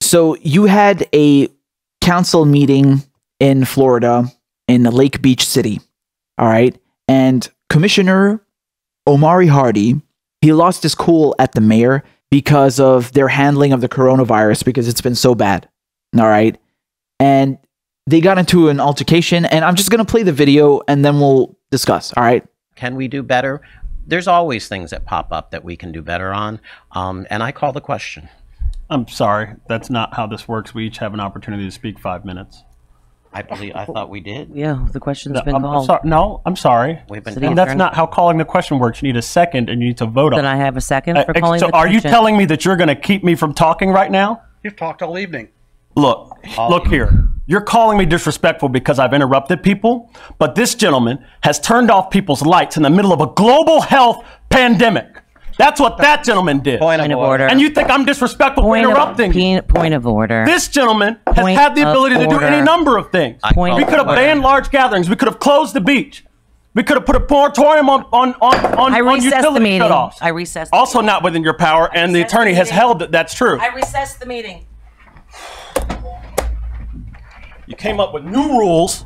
So you had a council meeting in Florida in Lake Beach City. All right. And Commissioner Omari Hardy, he lost his cool at the mayor because of their handling of the coronavirus, because it's been so bad. All right. And they got into an altercation, and I'm just going to play the video and then we'll discuss. All right. Can we do better? There's always things that pop up that we can do better on. And I call the question. I'm sorry. That's not how this works. We each have an opportunity to speak 5 minutes. I thought we did. Yeah, the question's been called. I'm sorry. And that's not how calling the question works. You need a second and you need to vote on it. Then I have a second for calling the question. Are you telling me that you're going to keep me from talking right now? You've talked all evening. Look here. You're calling me disrespectful because I've interrupted people, but this gentleman has turned off people's lights in the middle of a global health pandemic. That's what that gentleman did. Point of order. And you think I'm disrespectful for interrupting? Point of order. This gentleman has had the ability to do any number of things. We could have banned large gatherings. We could have closed the beach. We could have put a moratorium on utility shutoffs. I recessed. Also not within your power, and the attorney has held that that's true. I recessed the meeting. You came up with new rules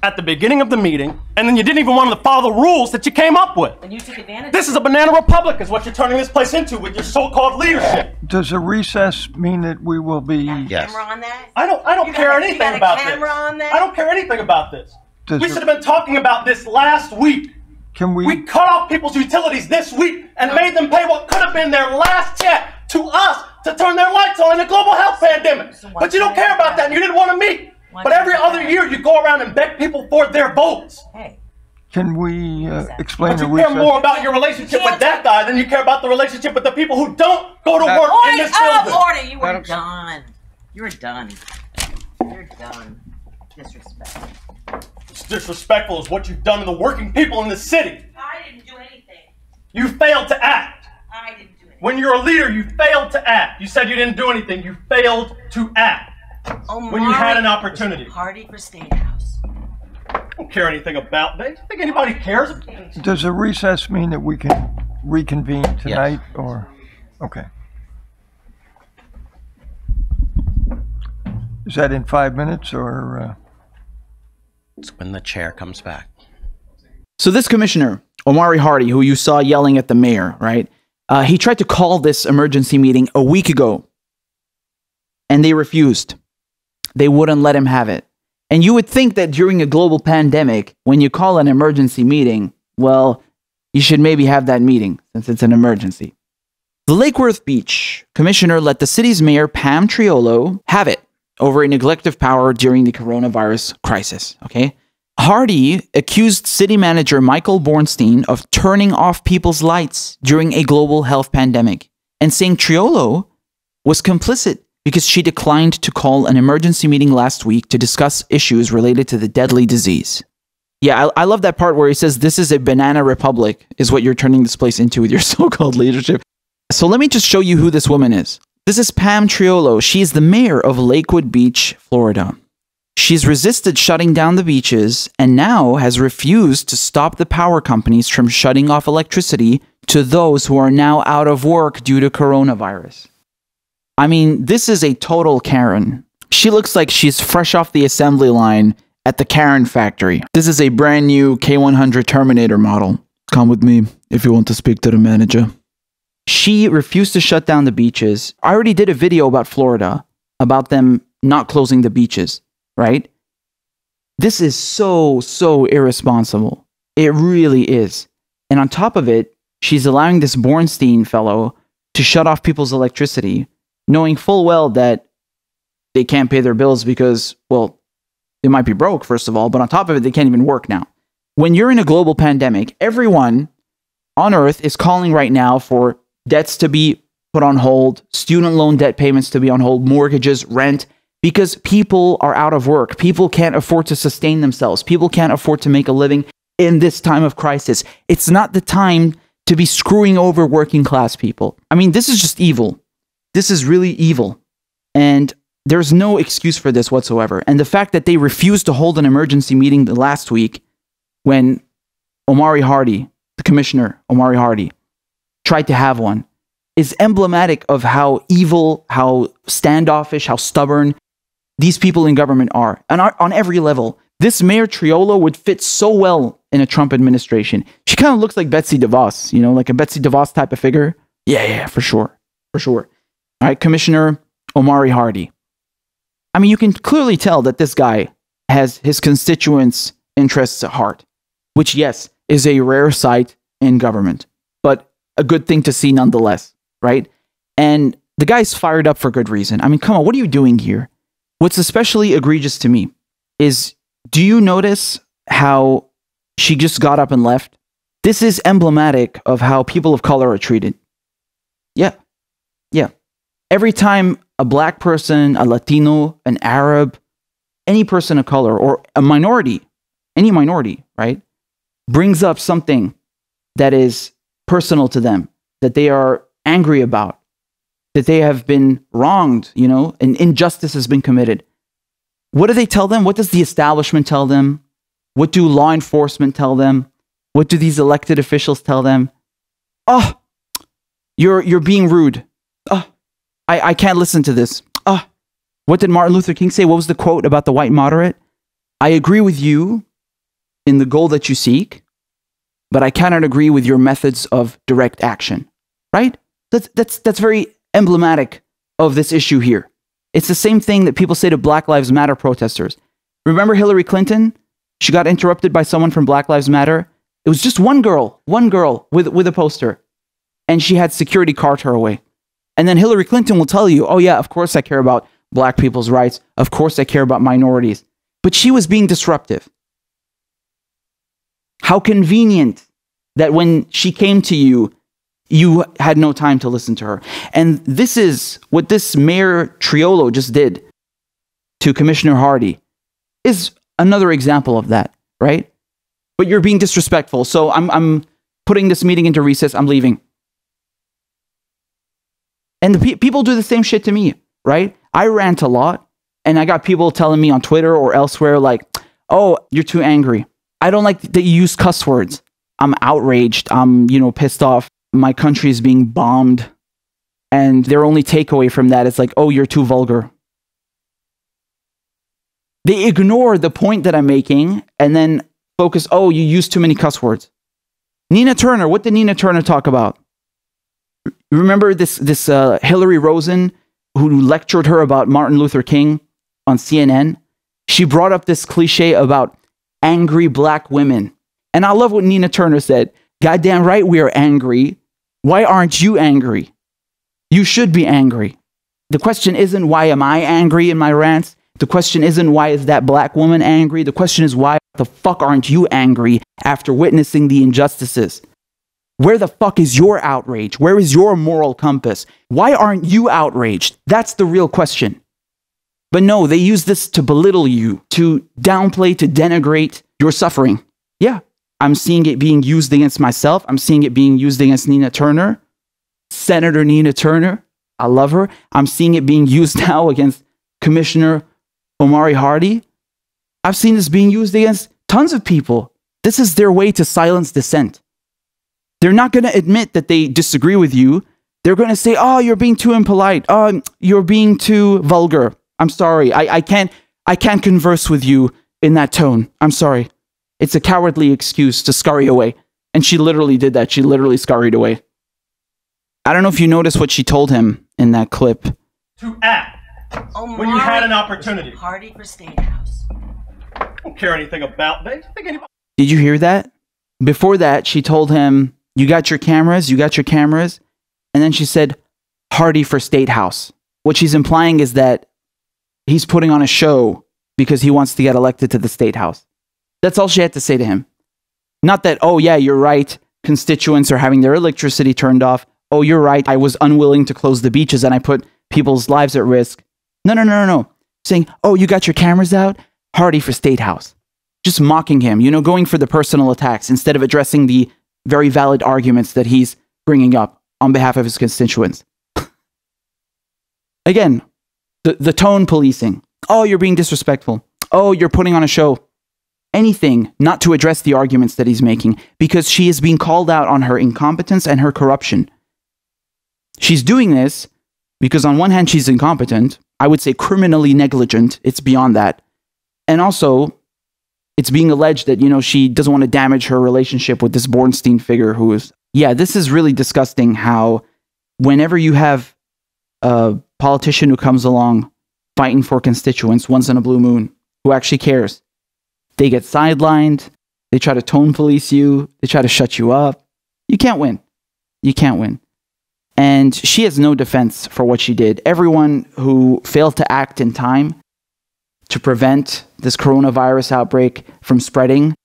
at the beginning of the meeting, and then you didn't even want to follow the rules that you came up with. And you took advantage. This is a banana republic is what you're turning this place into with your so-called leadership. Does a recess mean that we will be... Yes. Camera on that? I don't care anything about this. On that? I don't care anything about this. Does we should have been talking about this last week. Can we... We cut off people's utilities this week and made them pay what could have been their last check to us to turn their lights on in a global health pandemic. But you don't care about that and you didn't want to meet. But every other year you go around and beg people for their votes. Hey. Can we explain the recess? You care more about your relationship with that guy than you care about the relationship with the people who don't go to work in this building. Order! You were done. You're done. You're done. Disrespectful. It's disrespectful is what you've done to the working people in the city. I didn't do anything. You failed to act. I didn't do anything. When you're a leader, you failed to act. You said you didn't do anything. You failed to act. When you had an opportunity. Party for State House. I don't care anything about that. Do you think anybody cares? Does a recess mean that we can reconvene tonight? Yes. Or okay. Is that in 5 minutes or? It's when the chair comes back. So this commissioner, Omari Hardy, who you saw yelling at the mayor, right? He tried to call this emergency meeting a week ago, and they refused. They wouldn't let him have it. And you would think that during a global pandemic, when you call an emergency meeting, well, you should maybe have that meeting since it's an emergency. The Lake Worth Beach commissioner let the city's mayor, Pam Triolo, have it over a neglect of power during the coronavirus crisis, okay? Hardy accused city manager Michael Bornstein of turning off people's lights during a global health pandemic and saying Triolo was complicit because she declined to call an emergency meeting last week to discuss issues related to the deadly disease. Yeah, I love that part where he says, this is a banana republic, is what you're turning this place into with your so-called leadership. So let me just show you who this woman is. This is Pam Triolo. She is the mayor of Lakewood Beach, Florida. She's resisted shutting down the beaches and now has refused to stop the power companies from shutting off electricity to those who are now out of work due to coronavirus. I mean, this is a total Karen. She looks like she's fresh off the assembly line at the Karen factory. This is a brand new K100 Terminator model. Come with me if you want to speak to the manager. She refused to shut down the beaches. I already did a video about Florida, about them not closing the beaches, right? This is so irresponsible. It really is. And on top of it, she's allowing this Bornstein fellow to shut off people's electricity, knowing full well that they can't pay their bills because, well, they might be broke, first of all, but on top of it, they can't even work now. When you're in a global pandemic, everyone on Earth is calling right now for debts to be put on hold, student loan debt payments to be on hold, mortgages, rent, because people are out of work. People can't afford to sustain themselves. People can't afford to make a living in this time of crisis. It's not the time to be screwing over working class people. I mean, this is just evil. This is really evil. And there's no excuse for this whatsoever. And the fact that they refused to hold an emergency meeting last week when Omari Hardy, the commissioner, Omari Hardy, tried to have one, is emblematic of how evil, how standoffish, how stubborn these people in government are. And on every level. This Mayor Triolo would fit so well in a Trump administration. She kind of looks like Betsy DeVos, you know, like a Betsy DeVos type of figure. Yeah, for sure. For sure. All right, Commissioner Omari Hardy. I mean, you can clearly tell that this guy has his constituents' interests at heart, which, yes, is a rare sight in government, but a good thing to see nonetheless, right? And the guy's fired up for good reason. I mean, come on, what are you doing here? What's especially egregious to me is, do you notice how she just got up and left? This is emblematic of how people of color are treated. Yeah. Every time a black person, a Latino, an Arab, any person of color, or a minority, any minority, right, brings up something that is personal to them, that they are angry about, that they have been wronged, you know, an injustice has been committed. What do they tell them? What does the establishment tell them? What do law enforcement tell them? What do these elected officials tell them? Oh, you're being rude. Oh, I can't listen to this. Oh, what did Martin Luther King say? What was the quote about the white moderate? I agree with you in the goal that you seek, but I cannot agree with your methods of direct action. Right? That's very emblematic of this issue here. It's the same thing that people say to Black Lives Matter protesters. Remember Hillary Clinton? She got interrupted by someone from Black Lives Matter. It was just one girl with a poster. And she had security cart her away. And then Hillary Clinton will tell you, oh yeah, of course I care about black people's rights. Of course I care about minorities. But she was being disruptive. How convenient that when she came to you, you had no time to listen to her. And this is what this Mayor Triolo just did to Commissioner Hardy is another example of that, right? But you're being disrespectful. So I'm putting this meeting into recess. I'm leaving. And the people do the same shit to me, right? I rant a lot, and I got people telling me on Twitter or elsewhere like, oh, you're too angry. I don't like that you use cuss words. I'm outraged. I'm, pissed off. My country is being bombed. And their only takeaway from that is like, oh, you're too vulgar. They ignore the point that I'm making and then focus, oh, you use too many cuss words. Nina Turner, what did Nina Turner talk about? Remember this Hillary Rosen who lectured her about Martin Luther King on CNN? She brought up this cliche about angry black women. And I love what Nina Turner said. Goddamn right we are angry. Why aren't you angry? You should be angry. The question isn't why am I angry in my rants? The question isn't why is that black woman angry? The question is why the fuck aren't you angry after witnessing the injustices? Where the fuck is your outrage? Where is your moral compass? Why aren't you outraged? That's the real question. But no, they use this to belittle you, to downplay, to denigrate your suffering. Yeah, I'm seeing it being used against myself. I'm seeing it being used against Nina Turner, Senator Nina Turner. I love her. I'm seeing it being used now against Commissioner Omari Hardy. I've seen this being used against tons of people. This is their way to silence dissent. They're not going to admit that they disagree with you. They're going to say, oh, you're being too impolite. Oh, you're being too vulgar. I'm sorry. I can't converse with you in that tone. I'm sorry. It's a cowardly excuse to scurry away. And she literally did that. She literally scurried away. I don't know if you noticed what she told him in that clip. To act when you had an opportunity. Party for State House. I don't care anything about that. Did you hear that? Before that, she told him, you got your cameras, you got your cameras. And then she said, Hardy for State House. What she's implying is that he's putting on a show because he wants to get elected to the State House. That's all she had to say to him. Not that, oh yeah, you're right. Constituents are having their electricity turned off. Oh, you're right. I was unwilling to close the beaches and I put people's lives at risk. No. Saying, oh, you got your cameras out? Hardy for State House. Just mocking him, going for the personal attacks instead of addressing the very valid arguments that he's bringing up on behalf of his constituents. Again, the tone policing. Oh, you're being disrespectful. Oh, you're putting on a show. Anything not to address the arguments that he's making because she is being called out on her incompetence and her corruption. She's doing this because on one hand, she's incompetent. I would say criminally negligent. It's beyond that. And also, it's being alleged that, she doesn't want to damage her relationship with this Bornstein figure who is, this is really disgusting how whenever you have a politician who comes along fighting for constituents once in a blue moon, who actually cares, they get sidelined, they try to tone police you, they try to shut you up. You can't win. You can't win. And she has no defense for what she did. Everyone who failed to act in time to prevent this coronavirus outbreak from spreading,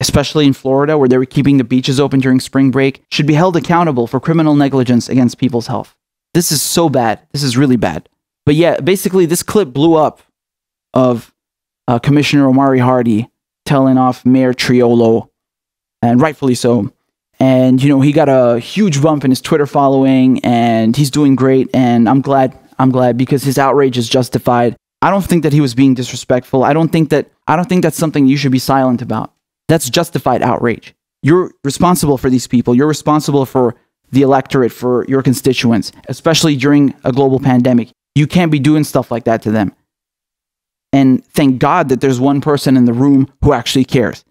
especially in Florida, where they were keeping the beaches open during spring break, should be held accountable for criminal negligence against people's health. This is so bad. This is really bad. But yeah, basically this clip blew up of Commissioner Omari Hardy telling off Mayor Triolo, and rightfully so. And, he got a huge bump in his Twitter following, and he's doing great. And I'm glad because his outrage is justified. I don't think that he was being disrespectful. I don't think that's something you should be silent about. That's justified outrage. You're responsible for these people. You're responsible for the electorate, for your constituents, especially during a global pandemic. You can't be doing stuff like that to them. And thank God that there's one person in the room who actually cares.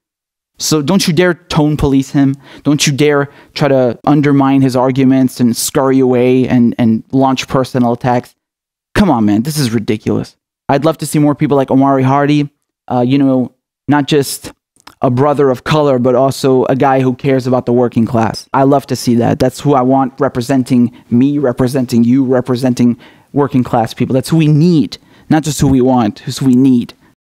So don't you dare tone police him. Don't you dare try to undermine his arguments and scurry away and launch personal attacks. Come on, man. This is ridiculous. I'd love to see more people like Omari Hardy, not just a brother of color, but also a guy who cares about the working class. I love to see that. That's who I want representing me, representing you, representing working class people. That's who we need, not just who we want, who's who we need.